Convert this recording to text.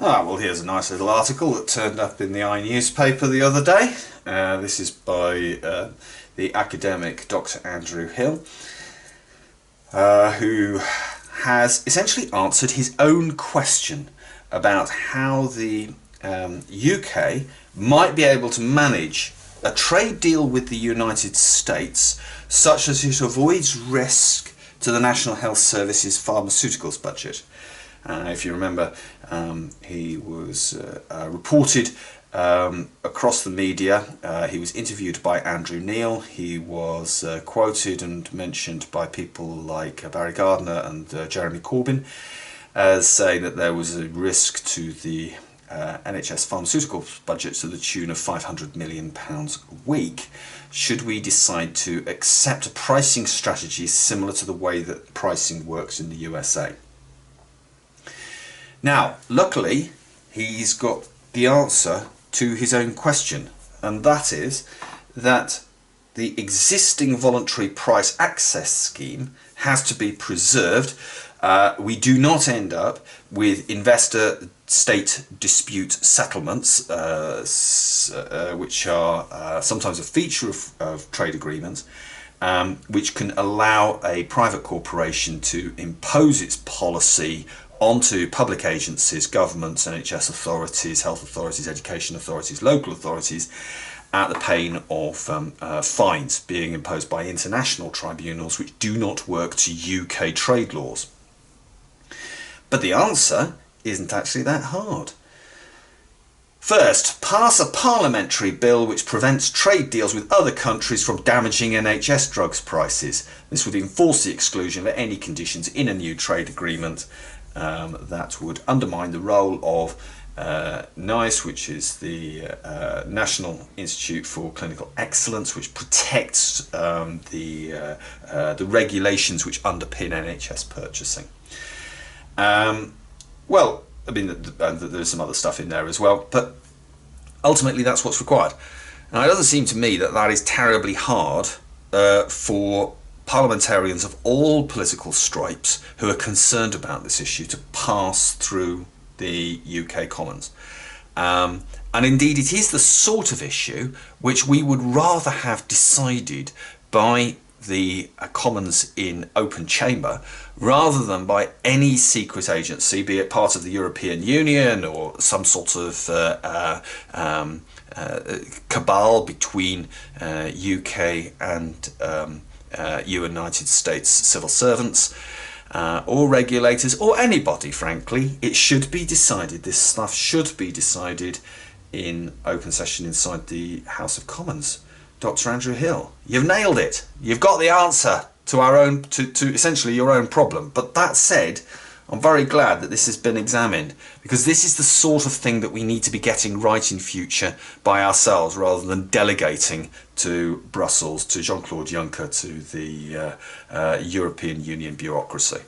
Well, here's a nice little article that turned up in the newspaper the other day. This is by the academic Dr. Andrew Hill, who has essentially answered his own question about how the UK might be able to manage a trade deal with the United States such as it avoids risk to the National Health Service's pharmaceuticals budget. If you remember, he was reported across the media. He was interviewed by Andrew Neil. He was quoted and mentioned by people like Barry Gardner and Jeremy Corbyn as saying that there was a risk to the NHS pharmaceuticals budget to the tune of £500 million a week should we decide to accept a pricing strategy similar to the way that pricing works in the USA. Now, luckily, he's got the answer to his own question, and that is that the existing voluntary price access scheme has to be preserved. We do not end up with investor-state dispute settlements, which are sometimes a feature of trade agreements, which can allow a private corporation to impose its policy onto public agencies, governments, NHS authorities, health authorities, education authorities, local authorities, at the pain of fines being imposed by international tribunals which do not work to UK trade laws. But the answer isn't actually that hard. First, pass a parliamentary bill which prevents trade deals with other countries from damaging NHS drugs prices. This would enforce the exclusion of any conditions in a new trade agreement that would undermine the role of NICE, which is the National Institute for Clinical Excellence, which protects the regulations which underpin NHS purchasing. Well, I mean, there's some other stuff in there as well, but ultimately that's what's required. Now, it doesn't seem to me that that is terribly hard for parliamentarians of all political stripes who are concerned about this issue to pass through the UK Commons. And indeed it is the sort of issue which we would rather have decided by the Commons in open chamber rather than by any secret agency, be it part of the European Union or some sort of cabal between UK and United States civil servants or regulators or anybody, frankly. It should be decided, this stuff should be decided in open session inside the House of Commons. Dr. Andrew Hill, you've nailed it. You've got the answer to our own, to essentially your own problem. But that said, I'm very glad that this has been examined, because this is the sort of thing that we need to be getting right in future by ourselves rather than delegating to Brussels, to Jean-Claude Juncker, to the European Union bureaucracy.